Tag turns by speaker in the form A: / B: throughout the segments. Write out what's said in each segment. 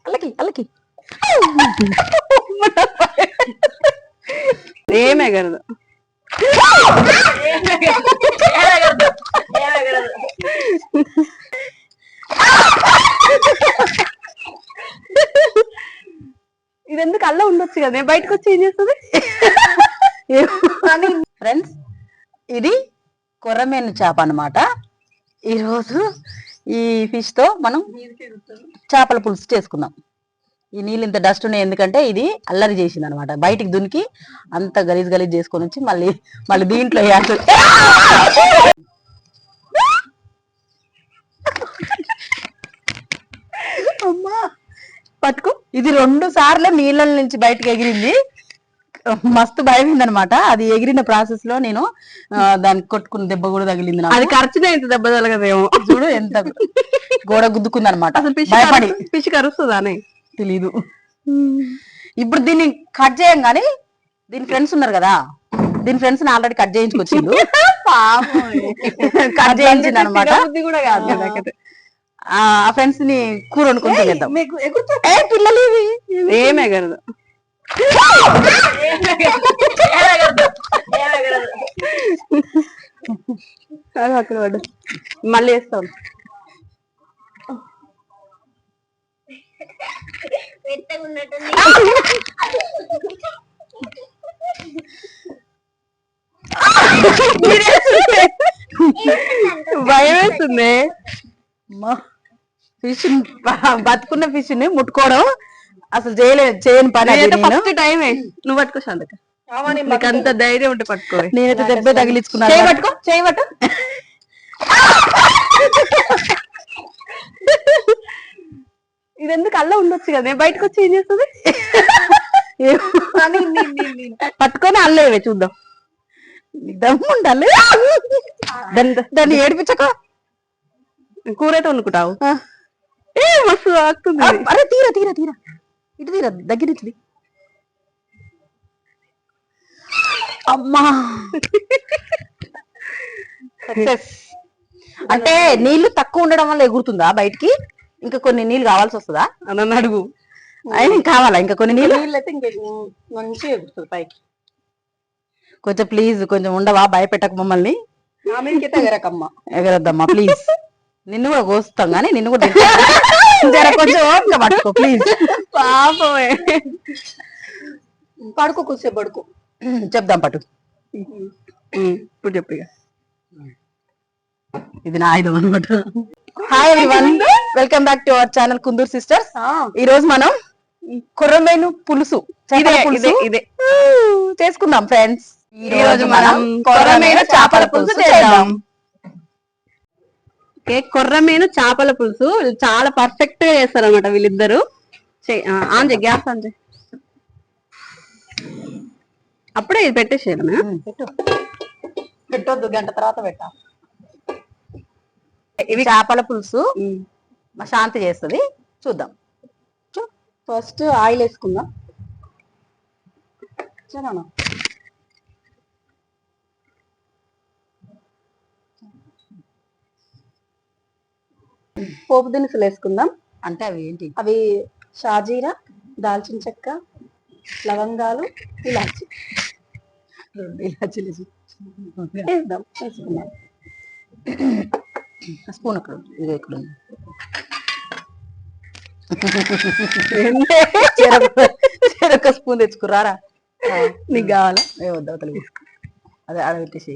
A: అల్లకి అల్లకి
B: ఏమే కలదు ఇది ఎందుకు అల్ల ఉండొచ్చు కదా బయటకు వచ్చి ఏం చేస్తుంది
A: ఫ్రెండ్స్ ఇది కొర్రమేను చేప అన్నమాట. ఈరోజు ఈ ఫిష్ తో మనం చేపల పులుసు చేసుకుందాం. ఈ నీళ్ళు ఇంత డస్ట్ ఉన్నాయి ఎందుకంటే ఇది అల్లరి చేసింది అనమాట. బయటికి దునికి అంత గలీజ్ గలీజ్ చేసుకొని వచ్చి మళ్ళీ మళ్ళీ దీంట్లో వేయాల్సి అమ్మా పట్టుకో. ఇది 2 సార్లు నీళ్ళ నుంచి బయటకు ఎగిరింది. మస్తు భయమైంది అనమాట. అది ఎగిరిన ప్రాసెస్ లో నేను దానికి కొట్టుకున్న దెబ్బ కూడా తగిలింది.
B: అది ఖర్చునే ఇంత దెబ్బ తగలదేమో.
A: చూడు ఎంత గోడ గుద్దుకుంది అనమాట.
B: అసలు ఫిష్ కరుస్తుందానే
A: తెలీదు. ఇప్పుడు దీన్ని కట్ చేయం గానీ దీని ఫ్రెండ్స్ ఉన్నారు కదా, దీని ఫ్రెండ్స్ ఆల్రెడీ కట్ చేయించుకొచ్చిండు. కట్ చేయించింది అనమాట. ఆ ఫ్రెండ్స్ ని కూర వండుకొని తినేద్దాం. పిల్లలు
B: ఏమే కలదు అక్కడ పడ్డ మళ్ళీ వేస్తాం. భయం వేస్తుంది.
A: ఫిష్ బతుకున్న ఫిష్ ని ముట్టుకోవడం అసలు చేయని పని.
B: ఫస్ట్ టైమే. నువ్వు పట్టుకో శాంతక, నీకు అంత ధైర్యం ఉంటే పట్టుకో.
A: నేనైతే దెబ్బ తగిలించుకున్నా.
B: పట్టుకో చేయబట్టు. ఇది ఎందుకు అల్ల ఉండొచ్చు కదా బయటకు వచ్చి ఏం చేస్తుంది పట్టుకొని అల్లేవే చూద్దాం.
A: దమ్ము ఉండాలి. దాన్ని ఏడిపించక
B: కూర అయితే వండుకుంటావు. ఏ మస్తు ఆగుతుంది.
A: అరే తీరా తీరా తీరా ఇటు తీరా దగ్గర నుంచి. అమ్మా సక్సెస్. అంటే నీళ్లు తక్కువ ఉండడం వల్ల ఎగురుతుందా బయటికి? ఇంకా కొన్ని నీళ్ళు కావాల్సి వస్తుందా
B: అని అడుగు.
A: అయినా కావాలా ఇంకా కొన్ని నీళ్ళు?
B: అయితే ఇంకా మంచిగా ఎగురుతుంది పైకి.
A: కొంచెం ప్లీజ్ కొంచెం ఉండవా, భయపెట్టక మమ్మల్ని.
B: ఎగరకమ్మా,
A: ఎగరద్దమ్మా ప్లీజ్. నిన్ను కూడా కోస్తాం కానీ నిన్ను కూడా జర కొంచెం ఓపిక పట్టుకో ప్లీజ్.
B: పాపమే. పడుకో కూర్చో పడుకో.
A: చెప్దాం పట్టు.
B: ఇప్పుడు చెప్పు.
A: ఇది నా ఆయుధం అనమాట. Hi everyone, welcome back to our channel Kunduru sisters. ఈ రోజు మనం కొర్రమేను పులుసు
B: ఇదే
A: చేసుకుందాం ఫ్రెండ్స్.
B: ఈ రోజు మనం కొర్రమేను చేపల పులుసు చేద్దాం. కొర్రమేను చేపల పులుసు చాలా పర్ఫెక్ట్ గా చేస్తారు అనమాట వీళ్ళిద్దరు. ఆంజే గ్యాస్ ఆంజే. అప్పుడే ఇది పెట్టేసేయడమే.
A: పెట్టొద్దు, గంట తర్వాత పెట్టా. ఇవి చేపల పులుసు మా శాంతి చేస్తుంది, చూద్దాం.
B: ఫస్ట్ ఆయిల్ వేసుకుందాం. చనా పోపు దినుసులు వేసుకుందాం.
A: అంటే అవి ఏంటి?
B: అవి షాజీరా, దాల్చిన చెక్క, లవంగాలు, ఇలాచి.
A: 2 ఇలాచీలు
B: వేద్దాం. వేసుకుందాం.
A: స్పూన్ అక్కడ ఇది ఎక్కడ చెరొక స్పూన్ తెచ్చుకురారా.
B: నీకు కావాలా?
A: ఏ వద్దా తీసుకో. అదే ఆడబెట్టేసి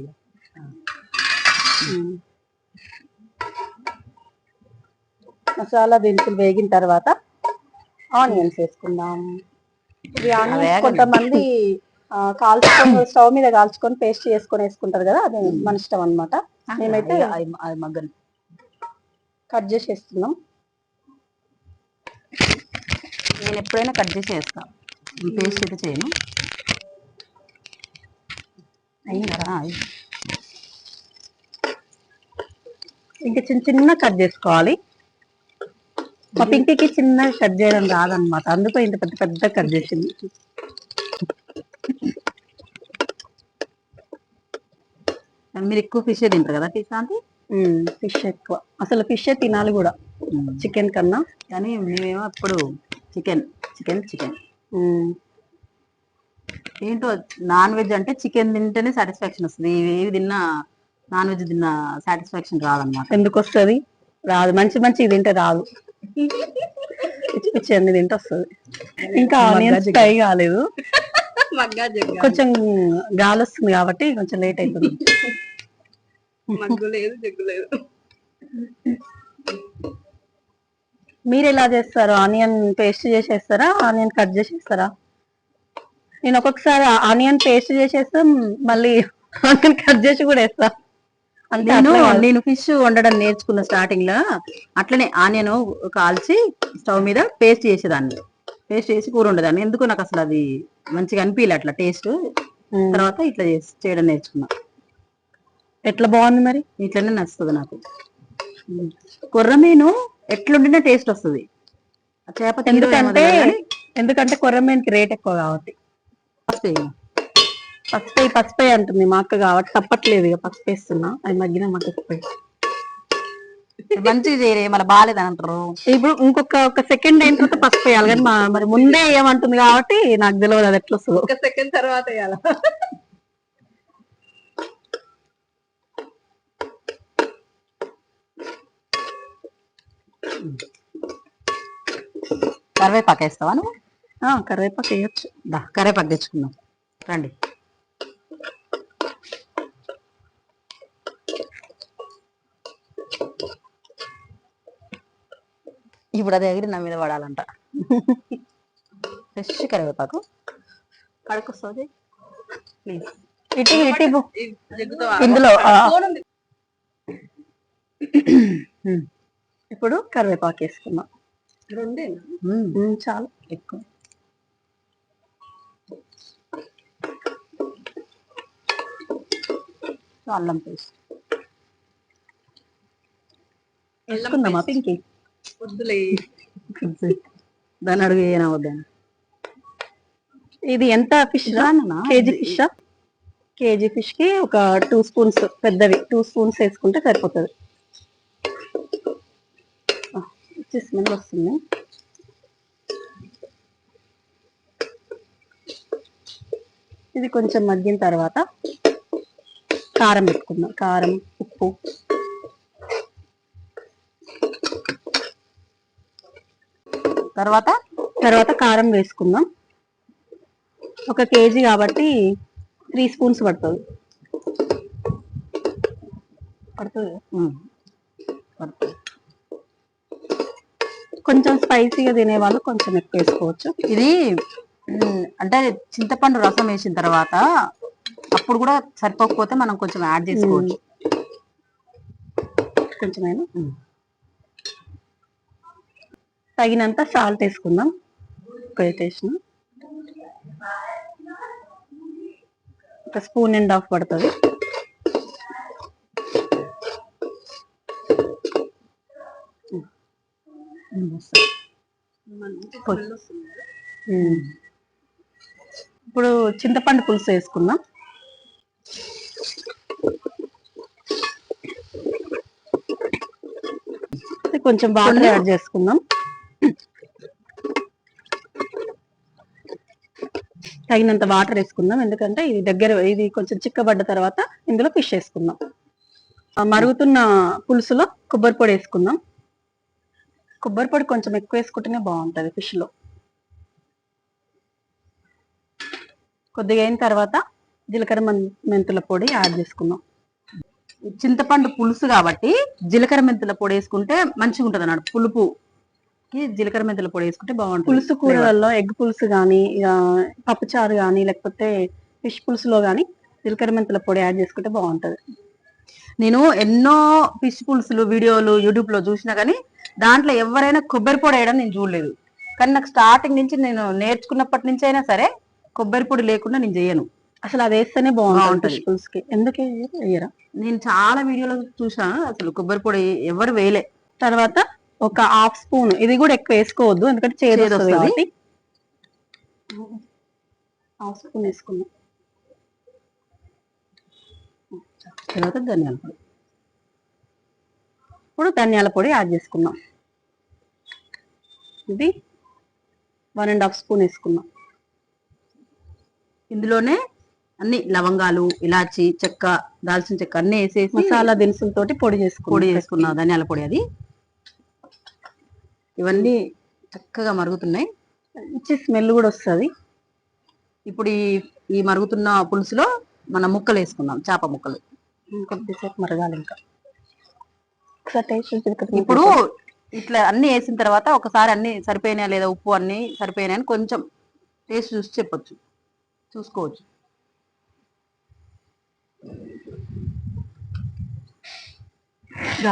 B: మసాలా దినుసులు వేగిన తర్వాత ఆనియన్స్ వేసుకుందాం. ఇవి ఆనియన్స్ కొంతమంది కాల్చుకొని స్టవ్ మీద కాల్చుకొని పేస్ట్ చేసుకొని వేసుకుంటారు కదా, అది మన ఇష్టం అనమాట. మేమైతే
A: మగ్గని
B: కట్ చేసి వేస్తున్నాం.
A: నేను ఎప్పుడైనా కట్ చేసి వేస్తాను, పేస్ట్ అయితే చేయను.
B: అయిందా? ఇంకా చిన్న చిన్న కట్ చేసుకోవాలి. మా పింకీకి చిన్న కట్ చేయడం రాదనమాట, అందుకే ఇంత పెద్ద పెద్ద కట్ చేసింది.
A: మీరు ఎక్కువ ఫిష్ తింటారు కదా టీశాంతి?
B: ఫిష్ ఎక్కువ, అసలు ఫిష్ తినాలి కూడా చికెన్ కన్నా.
A: కానీ మేమేమో అప్పుడు చికెన్ చికెన్ చికెన్ ఏంటో నాన్ వెజ్ అంటే చికెన్ తింటేనే సాటిస్ఫాక్షన్ వస్తుంది. ఏవి తిన్నా నాన్ వెజ్ తిన్నా సాటిస్ఫాక్షన్ రాదన్నమాట.
B: ఎందుకు వస్తుంది? రాదు. మంచి మంచి తింటే రాదు. పిచ్చి పిచ్చి అన్ని తింటే వస్తుంది. ఇంకా ఆనియన్స్ ఫ్రై కాలేదు, కొంచెం గాలి వస్తుంది కాబట్టి కొంచెం లేట్ అవుతుంది. మీరు ఎలా చేస్తారు? ఆనియన్ పేస్ట్ చేసేస్తారా, ఆనియన్ కట్ చేసేస్తారా? నేను ఒక్కొక్కసారి ఆనియన్ పేస్ట్ చేసేస్తా, మళ్ళీ ఆనియన్ కట్ చేసి కూడా వేస్తా.
A: నేను ఫిష్ వండడం నేర్చుకున్న స్టార్టింగ్ లో అట్లనే ఆనియన్ కాల్చి స్టవ్ మీద పేస్ట్ చేసేదాన్ని, పేస్ట్ చేసి కూర ఉండేదాన్ని. ఎందుకు నాకు అసలు అది మంచిగా అనిపించలే అట్లా టేస్ట్. తర్వాత ఇట్లా చేయడం నేర్చుకున్నా.
B: ఎట్లా బాగుంది మరి?
A: ఇట్లనే నచ్చుతుంది నాకు. కొర్రమీను ఎట్లుండినా టేస్ట్ వస్తుంది. చేప
B: ఎందుకంటే కొర్రమీనుకి రేట్ ఎక్కువ కాబట్టి. పసుపే అంటుంది మా అక్క కాబట్టి తప్పట్లేదు, ఇక పసుపు వేస్తున్నా. అది మగ్గిన మగ్గిపోయి
A: మంచిగా చేయలే మళ్ళీ బాగాలేదని అంటారు.
B: ఇప్పుడు ఇంకొక సెకండ్ అయిన తర్వాత పసుపు వేయాలి, కానీ మరి ముందే ఏమంటుంది కాబట్టి నాకు తెలియదు అది ఎట్లా వస్తుందో. ఒక సెకండ్ తర్వాత వేయాల.
A: కరివేపాకు వేస్తావా నువ్వు?
B: కరివేపాకు వేయచ్చు.
A: కరివేపాకు తెచ్చుకుందాం రండి. ఇప్పుడు అది ఎగిరి నా మీద పడాలంట. ఫ్రెష్ కరివేపాకు కడుకొస్తుంది ప్లీజ్.
B: ఇందులో ఇప్పుడు కరివేపాకు వేసుకున్నాం. చాలా ఎక్కువ.
A: అల్లం పేస్ట్
B: వేసుకుందామా పింకి?
A: వద్దులే, దాన్ని అడుగు ఏనా వద్దాను.
B: ఇది ఎంత fish? KG fish. KG fish కి ఒక 2 స్పూన్స్, పెద్దవి 2 స్పూన్స్ వేసుకుంటే సరిపోతుంది. స్మెల్ వస్తుంది. ఇది కొంచెం మగ్గిన తర్వాత కారం పెట్టుకుందాం. కారం, ఉప్పు. తర్వాత కారం వేసుకుందాం. 1 కేజీ కాబట్టి 3 స్పూన్స్ పడుతుంది. కొంచెం స్పైసీగా తినేవాళ్ళు కొంచెం ఎక్కువ వేసుకోవచ్చు.
A: ఇది అంటే చింతపండు రసం వేసిన తర్వాత అప్పుడు కూడా సరిపోకపోతే మనం కొంచెం యాడ్ చేసుకోవచ్చు.
B: కొంచెమైనా తగినంత సాల్ట్ వేసుకుందాం. వేసిన 1 స్పూన్ అండ్ హాఫ్ పడుతుంది. ఇప్పుడు చింతపండు పులుసు వేసుకుందాం. కొంచెం వాటర్ యాడ్ చేసుకుందాం. తగినంత వాటర్ వేసుకుందాం, ఎందుకంటే ఇది కొంచెం చిక్కబడ్డ తర్వాత ఇందులో ఫిష్ వేసుకుందాం. మరుగుతున్న పులుసులో కొబ్బరి పొడి వేసుకుందాం. కొబ్బరి పొడి కొంచెం ఎక్కువ వేసుకుంటేనే బాగుంటుంది ఫిష్ లో. కొద్దిగా అయిన తర్వాత జీలకర్ర మెంతుల పొడి యాడ్ చేసుకుందాం.
A: చింతపండు పులుసు కాబట్టి జీలకర్ర మెంతుల పొడి వేసుకుంటే మంచిగా ఉంటుంది అన్నమాట. పులుపుకి జీలకర్ర మెంతుల పొడి వేసుకుంటే బాగుంటుంది.
B: పులుసు కూరలలో ఎగ్ పులుసు కానీ, పప్పుచారు కానీ, లేకపోతే ఫిష్ పులుసులో కానీ జీలకర్ర మెంతుల పొడి యాడ్ చేసుకుంటే బాగుంటుంది.
A: నేను ఎన్నో ఫిష్ పులుసులు వీడియోలు యూట్యూబ్ లో చూసినా కానీ దాంట్లో ఎవరైనా కొబ్బరి పొడి వేయడం నేను చూడలేదు. కానీ నాకు స్టార్టింగ్ నుంచి నేను నేర్చుకున్నప్పటి నుంచి అయినా సరే కొబ్బరి పొడి లేకుండా నేను చేయను.
B: అసలు అది వేస్తేనే బాగుంటుంది పులుసుకి. ఎందుకు వేయరా?
A: నేను చాలా వీడియోలో చూసా, అసలు కొబ్బరి పొడి ఎవరు వేయలే.
B: తర్వాత 1/2 స్పూన్, ఇది కూడా ఎక్కువ వేసుకోవద్దు ఎందుకంటే చేదు వస్తుంది కాబట్టి 1/2 స్పూన్ వేసుకున్నాం.
A: తర్వాత ధనియాల పొడి.
B: ఇప్పుడు ధనియాల పొడి యాడ్ చేసుకున్నాం. ఇది 1.5 స్పూన్ వేసుకున్నాం.
A: ఇందులోనే అన్ని లవంగాలు, ఇలాచి, చెక్క, దాల్చిన చెక్క అన్ని వేసేసి
B: మసాలా దినుసులతోటి పొడి
A: చేసుకున్న ధనియాల పొడి అది. ఇవన్నీ చక్కగా మరుగుతున్నాయి,
B: మంచి స్మెల్ కూడా వస్తుంది.
A: ఇప్పుడు ఈ మరుగుతున్న పులుసులో మనం ముక్కలు వేసుకున్నాం, చేప ముక్కలు.
B: కొద్దిసేపు మరగాలి. ఇంకా ఒకసారి టేస్ట్.
A: ఇప్పుడు ఇట్లా అన్ని వేసిన తర్వాత ఒకసారి అన్ని సరిపోయినాయా లేదా, ఉప్పు అన్ని సరిపోయినాయని కొంచెం టేస్ట్ చూసి చెప్పొచ్చు, చూసుకోవచ్చు.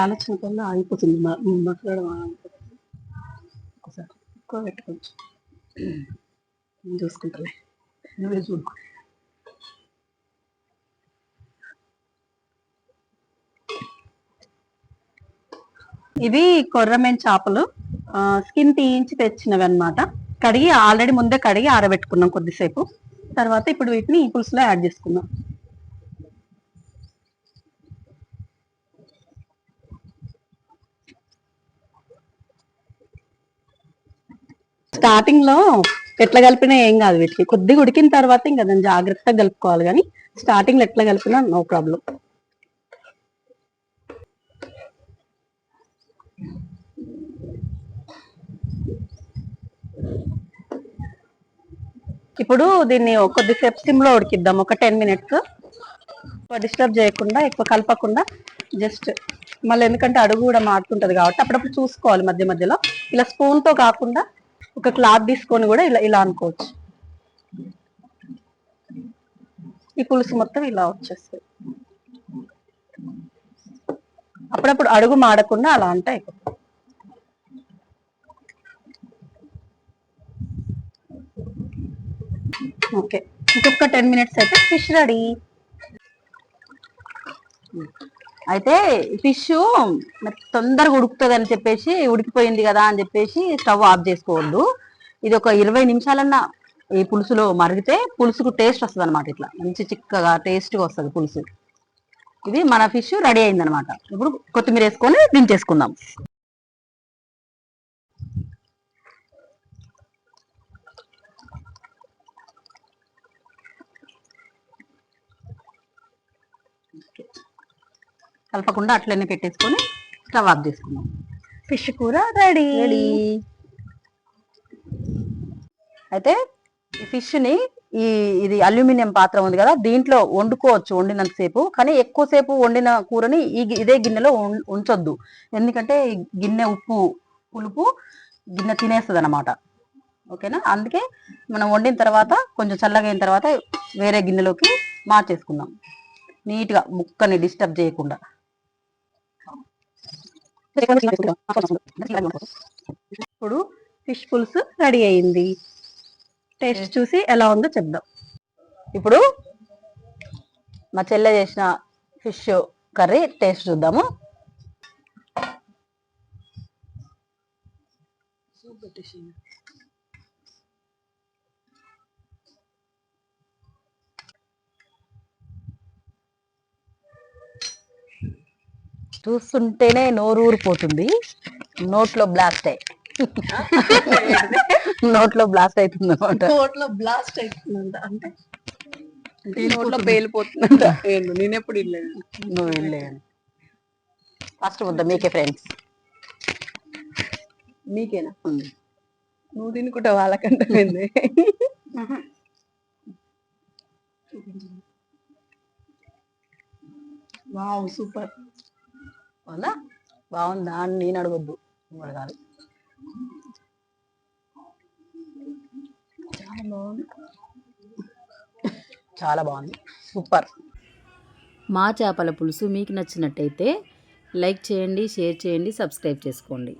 B: ఆలోచన కల్లా ఆగిపోతుంది మసాలా. ఒకసారి ఎక్కువ పెట్టుకోవచ్చు, చూసుకుంటాలే, నువ్వే చూడు. ఇవి కొర్రమేన్ చేపలు, స్కిన్ తీయించి తెచ్చినవి అన్నమాట. ఆల్రెడీ ముందే కడిగి ఆరబెట్టుకున్నాం కొద్దిసేపు. తర్వాత ఇప్పుడు వీటిని ఈ పులుసులో యాడ్ చేసుకున్నాం. స్టార్టింగ్ లో ఎట్లా కలిపినా ఏం కాదు, వీటికి కొద్దిగా ఉడికిన తర్వాత ఇంకా దాన్ని జాగ్రత్తగా కలుపుకోవాలి. కానీ స్టార్టింగ్ లో ఎట్లా కలిపినా నో ప్రాబ్లం. ఇప్పుడు దీన్ని కొద్దిసేపు సిమ్ లో ఉడికిద్దాం, ఒక 10 మినిట్స్. డిస్టర్బ్ చేయకుండా, ఎక్కువ కలపకుండా, జస్ట్ మళ్ళీ ఎందుకంటే అడుగు కూడా మారుతుంటది కాబట్టి అప్పుడప్పుడు చూసుకోవాలి మధ్య మధ్యలో. ఇలా స్పూన్ తో కాకుండా ఒక క్లాత్ తీసుకొని కూడా ఇలా అనుకోవచ్చు. ఈ పులుసు మొత్తం ఇలా వచ్చేస్తుంది. అప్పుడప్పుడు అడుగు మాడకుండా అలా అంటే అయిపోతుంది. ఓకే, ఇంకొక 10 మినిట్స్ అయితే ఫిష్ రెడీ.
A: అయితే ఫిష్ తొందరగా ఉడుకుతుంది అని చెప్పేసి, ఉడికిపోయింది కదా అని చెప్పేసి స్టవ్ ఆఫ్ చేసుకోవద్దు. ఇది ఒక 20 నిమిషాలన్నా ఈ పులుసులో మరిగితే పులుసుకు టేస్ట్ వస్తుంది అనమాట. ఇట్లా మంచి చిక్కగా టేస్ట్గా వస్తుంది పులుసు. ఇది మన ఫిష్ రెడీ అయిందనమాట. ఇప్పుడు కొత్తిమీర వేసుకొని దించేసుకుందాం. కలపకుండా అట్లనే పెట్టేసుకొని స్టవ్ ఆఫ్ చేసుకుందాం.
B: ఫిష్ కూర రెడీ.
A: అయితే ఈ ఫిష్ని ఇది అల్యూమినియం పాత్ర ఉంది కదా, దీంట్లో వండుకోవచ్చు వండినంతసేపు. కానీ ఎక్కువసేపు వండిన కూరని ఇదే గిన్నెలో ఉంచొద్దు. ఎందుకంటే ఈ గిన్నె ఉప్పు పులుపు గిన్నె తినేస్తుంది అనమాట. ఓకేనా? అందుకే మనం వండిన తర్వాత కొంచెం చల్లగా అయిన తర్వాత వేరే గిన్నెలోకి మార్చేసుకుందాం, నీట్గా ముక్కని డిస్టర్బ్ చేయకుండా.
B: ఇప్పుడు ఫిష్ పులుసు రెడీ అయింది. టేస్ట్ చూసి ఎలా ఉందో చెప్దాం.
A: ఇప్పుడు మా చెల్లె చేసిన ఫిష్ కర్రీ టేస్ట్ చూద్దాము. చూస్తుంటేనే నోరూరిపోతుంది, నోట్లో బ్లాస్ట్ నోట్లో బ్లాస్ట్ అవుతుంది అనమాట.
B: నోట్లో బ్లాస్ట్ అవుతుందంట అంటే నోట్లో పేలిపోతుందంట. నేనెప్పుడు వెళ్ళాను,
A: నువ్వు వెళ్ళాను. ఫస్ట్ ముద్ద మీకే ఫ్రెండ్స్.
B: మీకేనా? నువ్వు తినుకుంటా వాళ్ళకంటే ఏంది. Wow, super.
A: అవునా? బాగుందా అని నేను అడగొద్దు, అడగాలి. చాలా బాగుంది, సూపర్.
C: మా చేపల పులుసు మీకు నచ్చినట్టయితే లైక్ చేయండి, షేర్ చేయండి, సబ్స్క్రైబ్ చేసుకోండి.